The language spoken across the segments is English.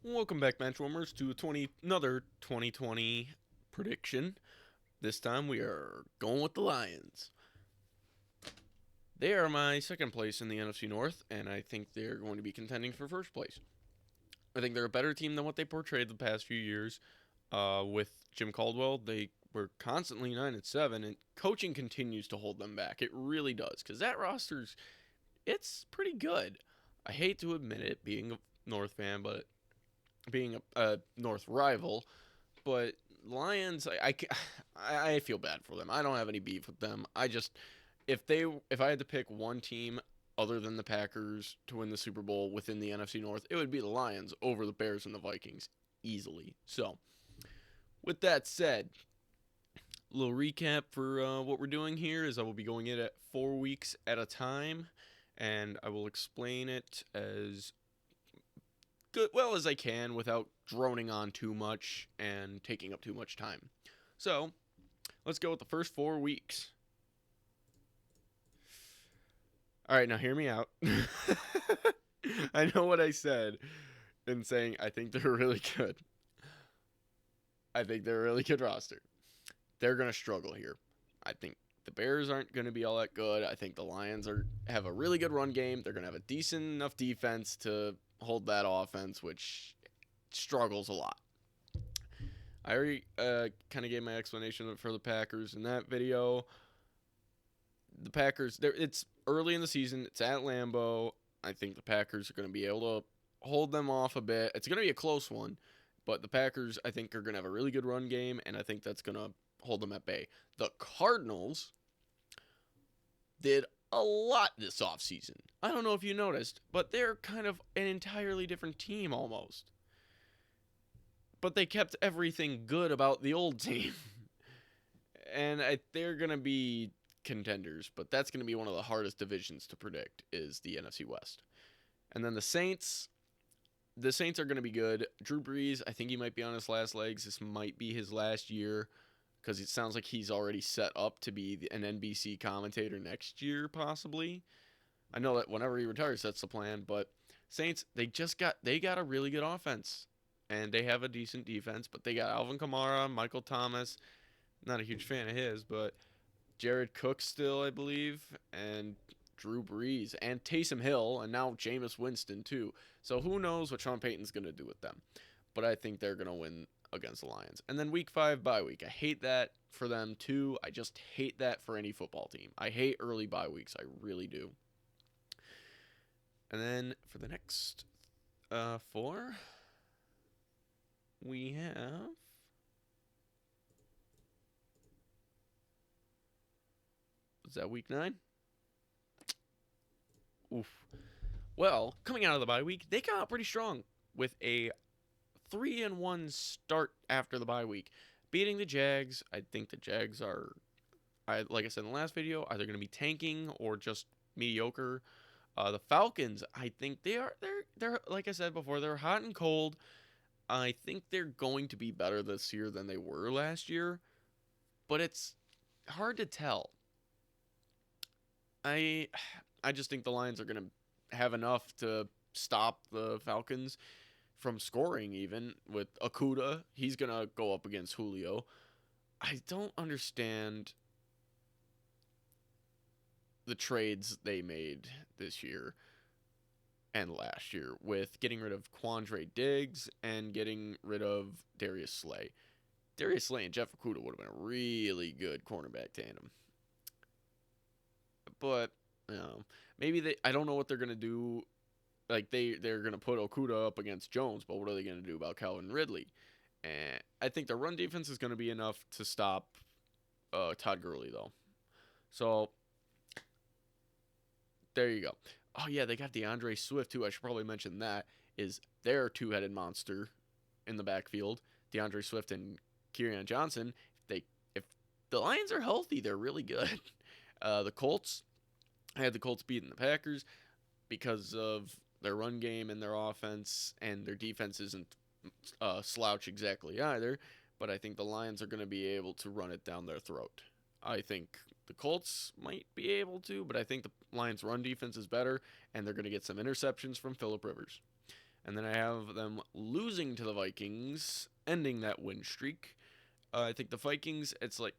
Welcome back, Benchwarmers, to another 2020 prediction. This time we are going with the Lions. They are my second place in the NFC North, and I think they're going to be contending for first place. I think they're a better team than what they portrayed the past few years. With Jim Caldwell, they were constantly 9-7, and coaching continues to hold them back. It really does, because that it's pretty good. I hate to admit it, being a North fan, but being a North rival, but Lions, I feel bad for them. I don't have any beef with them. I just if I had to pick one team other than the Packers to win the Super Bowl within the NFC North, it would be the Lions over the Bears and the Vikings easily. So, with that said, a little recap for what we're doing here is I will be going in at 4 weeks at a time, and I will explain it as good well as I can without droning on too much and taking up too much time. So, let's go with the first 4 weeks. All right, now hear me out. I know what I said in saying I think they're really good. I think they're a really good roster. They're going to struggle here. I think the Bears aren't going to be all that good. I think the Lions have a really good run game. They're going to have a decent enough defense to hold that offense, which struggles a lot. I already kind of gave my explanation for the Packers in that video. The Packers, it's early in the season. It's at Lambeau. I think the Packers are going to be able to hold them off a bit. It's going to be a close one, but the Packers, I think, are going to have a really good run game, and I think that's going to hold them at bay. The Cardinals did a lot this offseason. I don't know if you noticed, but they're kind of an entirely different team almost. But they kept everything good about the old team. And they're going to be contenders, but that's going to be one of the hardest divisions to predict is the NFC West. And then the Saints are going to be good. Drew Brees, I think he might be on his last legs. This might be his last year because it sounds like he's already set up to be an NBC commentator next year, possibly. I know that whenever he retires, that's the plan. But Saints, they got a really good offense, and they have a decent defense. But they got Alvin Kamara, Michael Thomas. Not a huge fan of his, but Jared Cook still, I believe, and Drew Brees, and Taysom Hill, and now Jameis Winston, too. So who knows what Sean Payton's going to do with them. But I think they're going to win against the Lions. And then week 5 bye week. I hate that for them, too. I just hate that for any football team. I hate early bye weeks. I really do. And then for the next 4, we have... Is that week 9? Oof. Well, coming out of the bye week, they got out pretty strong with a 3-1 start after the bye week, beating the Jags. I think the Jags are, like I said in the last video, either going to be tanking or just mediocre. The Falcons, I think they're like I said before, they're hot and cold. I think they're going to be better this year than they were last year, but it's hard to tell. I I just think the Lions are going to have enough to stop the Falcons from scoring even with Okuda. He's going to go up against Julio. I don't understand the trades they made this year and last year with getting rid of Quandre Diggs and getting rid of Darius Slay. Darius Slay and Jeff Okuda would have been a really good cornerback tandem. But maybe I don't know what they're gonna do. Like they're gonna put Okuda up against Jones, but what are they gonna do about Calvin Ridley? And I think the run defense is gonna be enough to stop Todd Gurley though. So there you go. Oh yeah, they got DeAndre Swift too. I should probably mention that is their two-headed monster in the backfield. DeAndre Swift and Kerryon Johnson. If the Lions are healthy, they're really good. The Colts, I had the Colts beating the Packers because of their run game and their offense, and their defense isn't slouch exactly either. But I think the Lions are going to be able to run it down their throat. I think the Colts might be able to, but I think the Lions' run defense is better, and they're going to get some interceptions from Phillip Rivers. And then I have them losing to the Vikings, ending that win streak. I think the Vikings, it's like,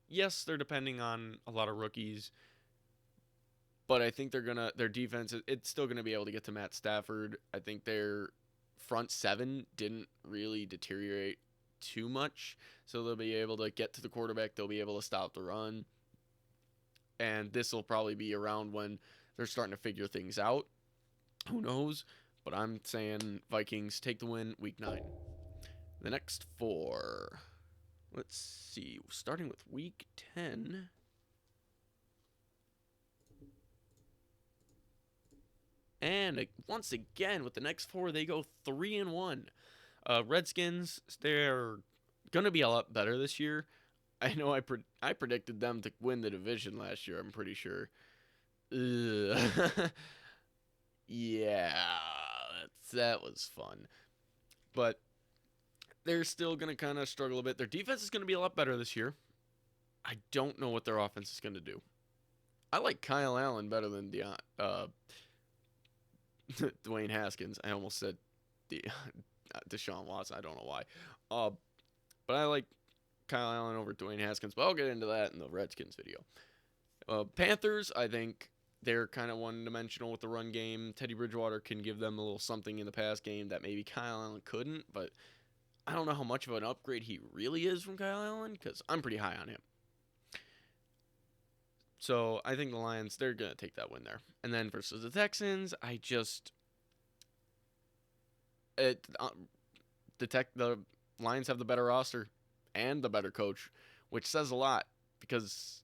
yes, they're depending on a lot of rookies, but I think their defense, it's still gonna be able to get to Matt Stafford. I think their front seven didn't really deteriorate too much, so they'll be able to get to the quarterback. They'll be able to stop the run, and this will probably be around when they're starting to figure things out. Who knows? But I'm saying Vikings take the win week 9. The next 4. Let's see. Starting with week 10. And once again, with the next 4, they go 3-1. Redskins, they're going to be a lot better this year. I know I predicted them to win the division last year, I'm pretty sure. Yeah, that was fun. But they're still going to kind of struggle a bit. Their defense is going to be a lot better this year. I don't know what their offense is going to do. I like Kyle Allen better than Dwayne Haskins. I almost said Deshaun Watson. I don't know why. But I like Kyle Allen over Dwayne Haskins. But I'll get into that in the Redskins video. Panthers, I think they're kind of one-dimensional with the run game. Teddy Bridgewater can give them a little something in the pass game that maybe Kyle Allen couldn't. But I don't know how much of an upgrade he really is from Kyle Allen because I'm pretty high on him. So I think the Lions, they're going to take that win there. And then versus the Texans, the Lions have the better roster and the better coach, which says a lot because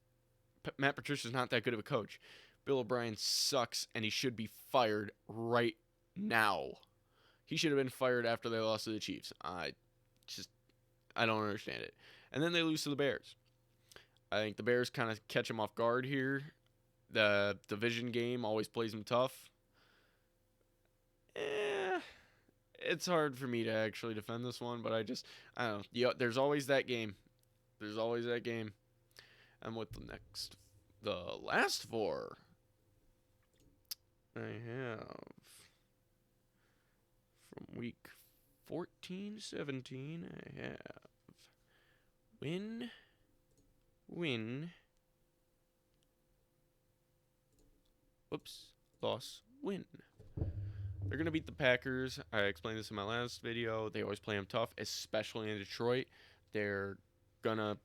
Matt Patricia's not that good of a coach. Bill O'Brien sucks, and he should be fired right now. He should have been fired after they lost to the Chiefs. I don't understand it. And then they lose to the Bears. I think the Bears kind of catch them off guard here. The division game always plays them tough. It's hard for me to actually defend this one, but I don't know. Yeah, there's always that game. And with the last 4, I have from week 14 to 17, I have win, loss, win. They're going to beat the Packers. I explained this in my last video. They always play them tough, especially in Detroit. They're going to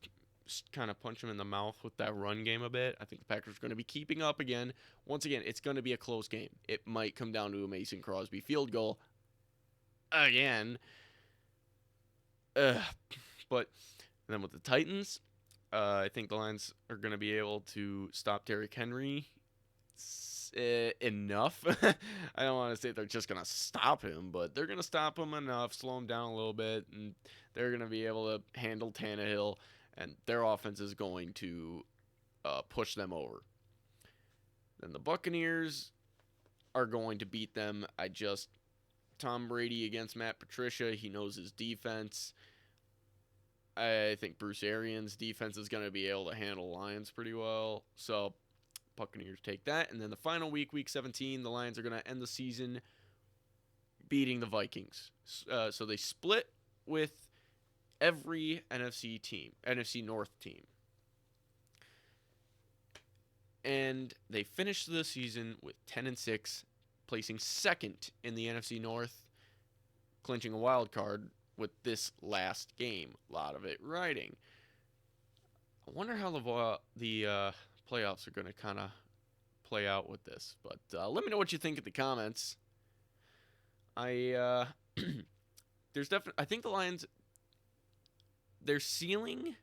kind of punch them in the mouth with that run game a bit. I think the Packers are going to be keeping up again. Once again, it's going to be a close game. It might come down to a Mason Crosby field goal again. But then with the Titans, I think the Lions are going to be able to stop Derrick Henry enough. I don't want to say they're just going to stop him, but they're going to stop him enough, slow him down a little bit, and they're going to be able to handle Tannehill, and their offense is going to push them over. Then the Buccaneers are going to beat them. Tom Brady against Matt Patricia, he knows his defense. I think Bruce Arians' defense is going to be able to handle Lions pretty well. So Buccaneers take that. And then the final week 17, the Lions are going to end the season beating the Vikings. So they split with every NFC North team. And they finished the season with 10-6, placing second in the NFC North, clinching a wild card with this last game. A lot of it riding. I wonder how the playoffs are going to kind of play out with this. But let me know what you think in the comments. I think the Lions, their ceiling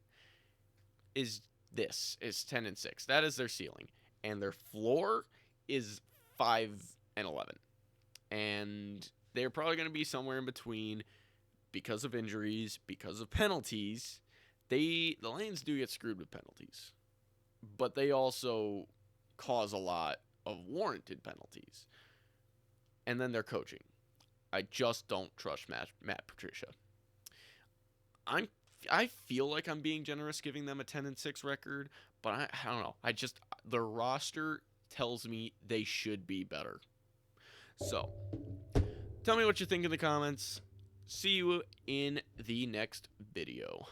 is 10-6. That is their ceiling, and their floor is 5-11. And they're probably going to be somewhere in between because of injuries, because of penalties. The Lions do get screwed with penalties, but they also cause a lot of warranted penalties. And then their coaching. I just don't trust Matt Patricia. I feel like I'm being generous giving them a 10-6 record, but I don't know. Their roster tells me they should be better. So, Tell me what you think in the comments. See you in the next video.